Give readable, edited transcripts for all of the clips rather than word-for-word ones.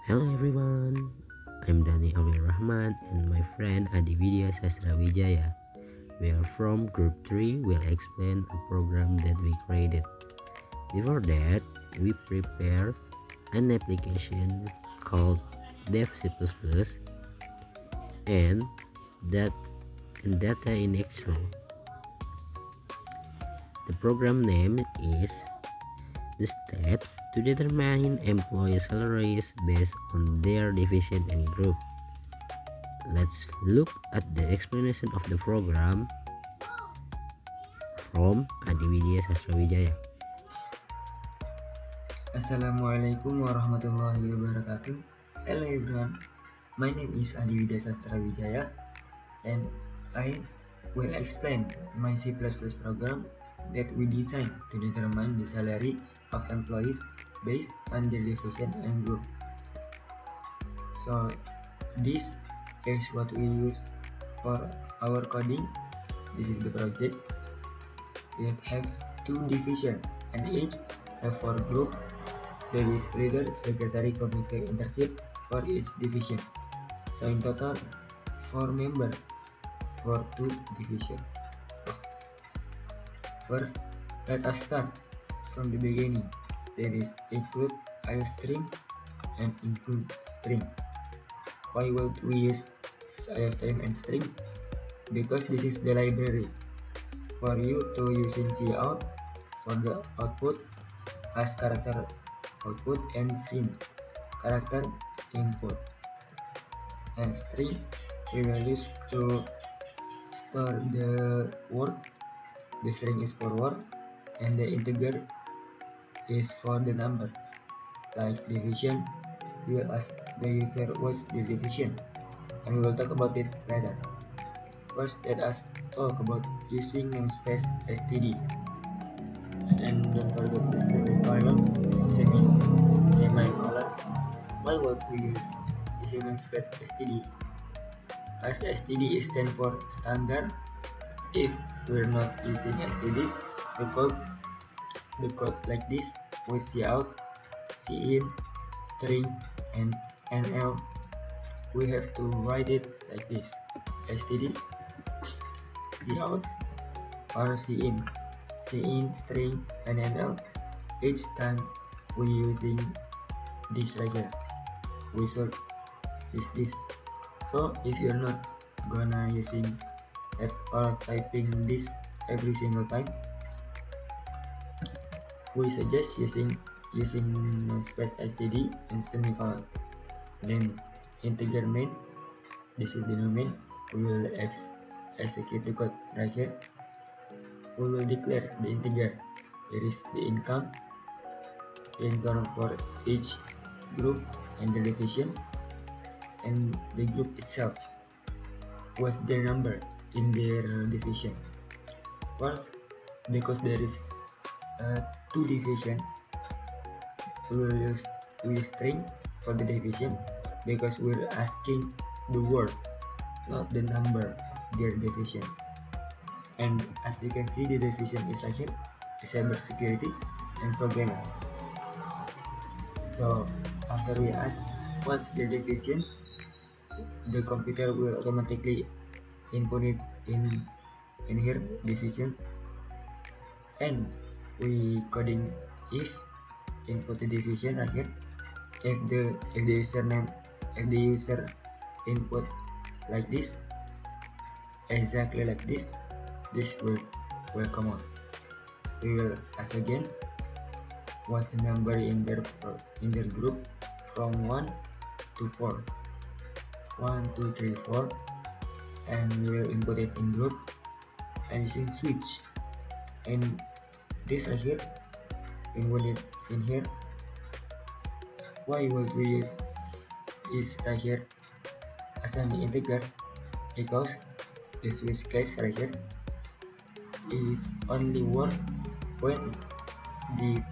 Hello everyone, I'm Dani Awir Rahman and my friend Adi Vidya Sastra-Wijaya. We are from Group 3. We'll explain a program that we created. Before that, we prepare an application called Dev C++ and that and data in Excel. The program name is the steps to determine employee salaries based on their division and group. Let's look at the explanation of the program from Adiwidya Sastrowijaya. Assalamualaikum warahmatullahi wabarakatuh. Hello everyone, my name is Adi Widya Sastra Wijaya and I will explain my C++ program that we designed to determine the salary of employees based on their division and group. So this is what we use for our coding. This is the project that have two division and each have four group. There is leader, secretary, committee, internship for each division. So in total, 4 members for 2 division. First, let us start from the beginning. There is include iostream and include string. Why would we use iostream and string? Because this is the library for you to using cout for the output as character output and scene character input, and string we will use to store the word. The string is for word and the integer is for the number. Like division, we will ask the user what's the division and we will talk about it later. First, let us talk about using namespace std, and don't forget the semicolon, semicolon. Why would we use using namespace std? As std stands for standard. If we're not using std, the code like this with cout, cin, string, and nl. We have to write it like this: std, cout, or cin, string, and nl. Each time we using this right here, we should use this. So if you're not gonna using or typing this every single time, we suggest using space std and semicolon. Then integer main, this is the new main. We will execute the code right here. We will declare the integer. Here is the income for each group and the division, and the group itself. What's their number in their division? First, because there is two division, we will use string for the division because we're asking the word, not the number of their division. And as you can see, the division is right here: cyber security and programming. So after we ask what's the division, the computer will automatically input it in here division, and we coding if input the division right here. If the user input like this, exactly like this will come out. We will ask again what the number in their group from 1 to 4. 1 2 3 4, and we will input it in group and using switch, and this right here input it in here. Why would we use is right here as an integer? Because the switch case right here is only work when the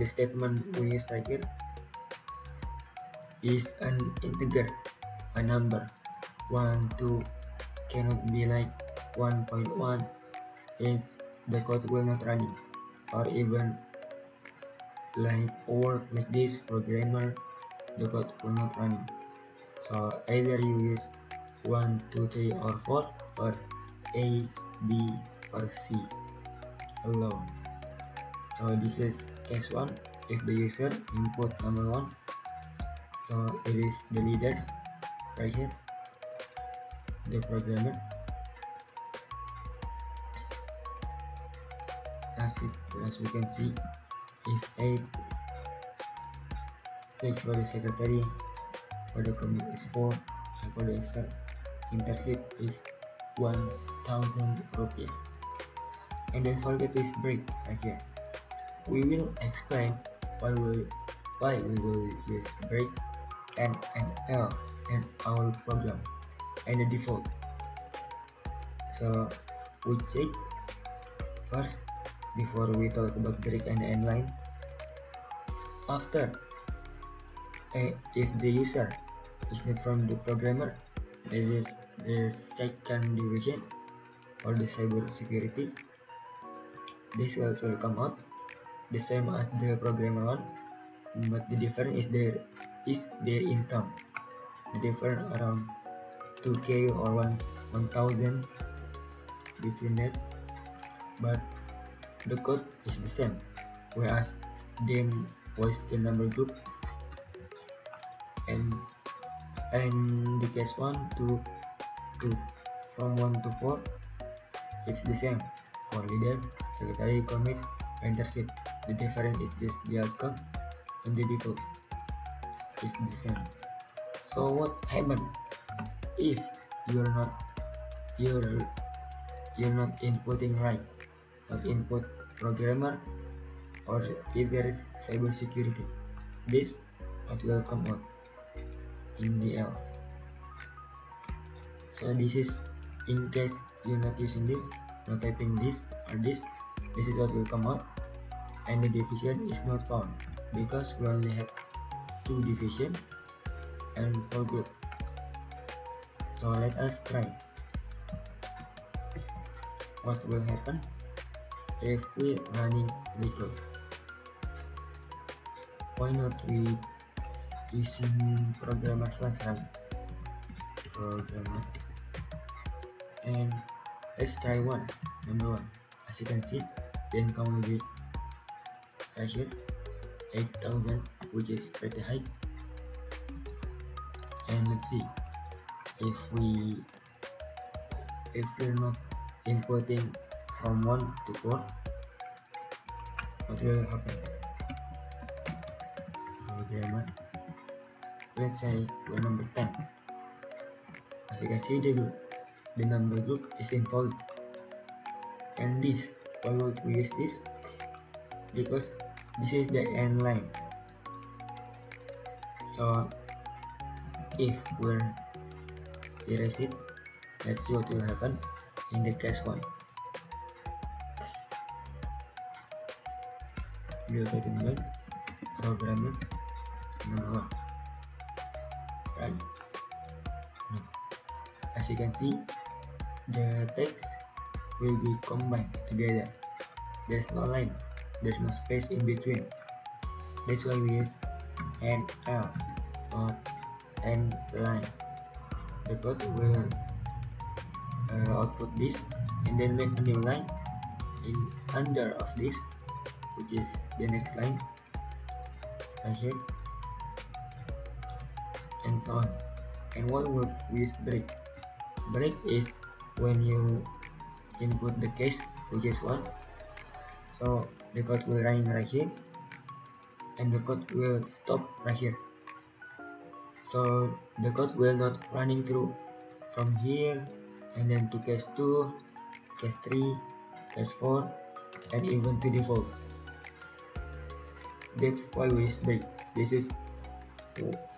statement we use right here is an integer, a number. 1 2 cannot be like 1.1. It's the code will not running, or even like or like this programmer the code will not running. So either you use 1, 2, 3 or 4 or A, B or C alone. So this is case 1. If the user input number 1, so it is the leader right here, the programmer. As we can see is 8, 6 for the secretary, for the commit is 4, and for the internship is 1000 rupiah. And don't forget this break right here. We will explain why we will use break and L in our program and the default. So we check first before we talk about break and end line. After, if the user is not from the programmer, this is the second division or the cyber security. This will come out the same as the programmer one, but the difference is their income. The difference around 2k or 1000 between that, but the code is the same, whereas them was the number group, and the case 1 to from 1 to 4 it's the same for leader, secretary, commit, internship. The difference is just the outcome, and the default is the same. So what happens if you're not inputting right, not input programmer, or if there is cyber security? This what will come out in the else. So this is in case you're not using this, not typing this or this is what will come out, and the division is not found because we only have 2 division and 4 group. So let us try what will happen if we running recruit. Why not we using programmer slash run programmer, and let's try number 1. As you can see, the income will be right here 8000, which is pretty high. And let's see if we're not inputting from 1 to 4, what will happen? Programmer, let's say we're number 10. As you can see, the number group is involved, and this, why would we use this? Because this is the end line. So if we're erase it, let's see what will happen in the case 1. We'll type in line programmer number 1, right? No. As you can see, the text will be combined together. There's no line, there's no space in between. That's why we use NL or end line. The code will output this and then make a new line in under of this, which is the next line right here, and so on. And why would we use break? Break is when you input the case, which is 1, so the code will run right here and the code will stop right here. So the code will not running through from here and then to case 2, case 3, case 4, and even to default. That's why we use break. This is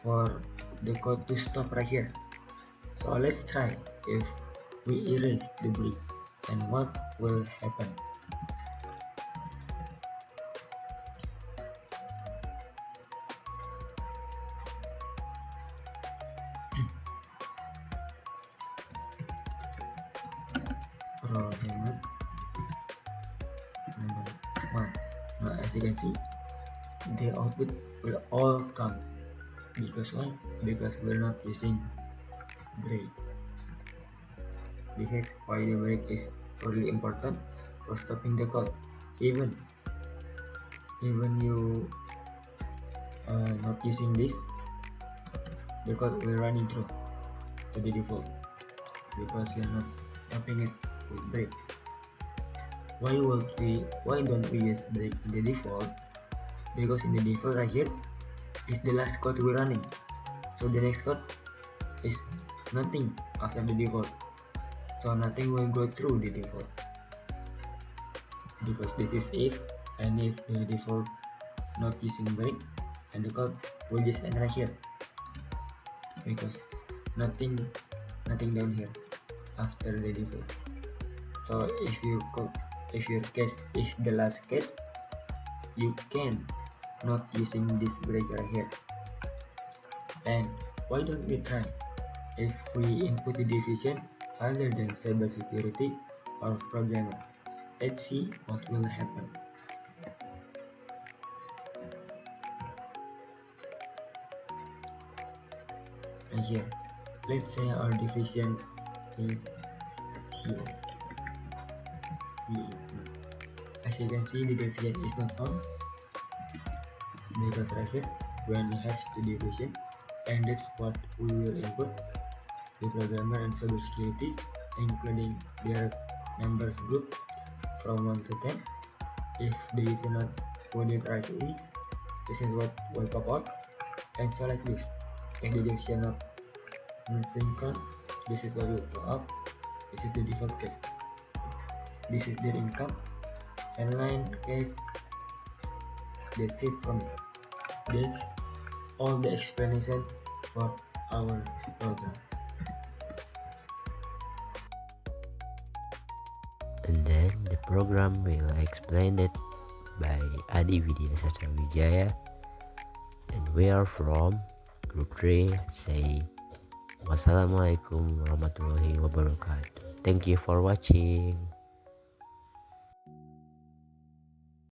for the code to stop right here. So let's try if we erase the break and what will happen. Programmer number 1. Now as you can see, the output will all come Because why? Because we're not using brake. This is why the brake is totally important for stopping the code. Even you not using this, the code will running through to the default because you're not stopping it with brake. Why don't we use brake in the default? Because in the default right here is the last code we're running. So the next code is nothing after the default. So nothing will go through the default. Because this is if, and if the default not using brake, and the code will just end right here. Because nothing down here after the default. So if your case is the last case, you can not using this brake right here. And why don't we try if we input the division other than cybersecurity or programmer? Let's see what will happen. And here, let's say our division is here. As you can see, the division is not found because right here we only have the division, and that's what we will input the programmer and cybersecurity, including their members group from 1 to 10. If they is not coded rightly, this is what will pop out, and so like this. If the division not synchron, this is what will pop up. This is the default case. This is their income and line case. That's it from me. That's all the explanation for our program. And then the program will explain it by Adi Widya Sasrawijaya, and we are from group 3. Say wassalamualaikum warahmatullahi wabarakatuh. Thank you for watching.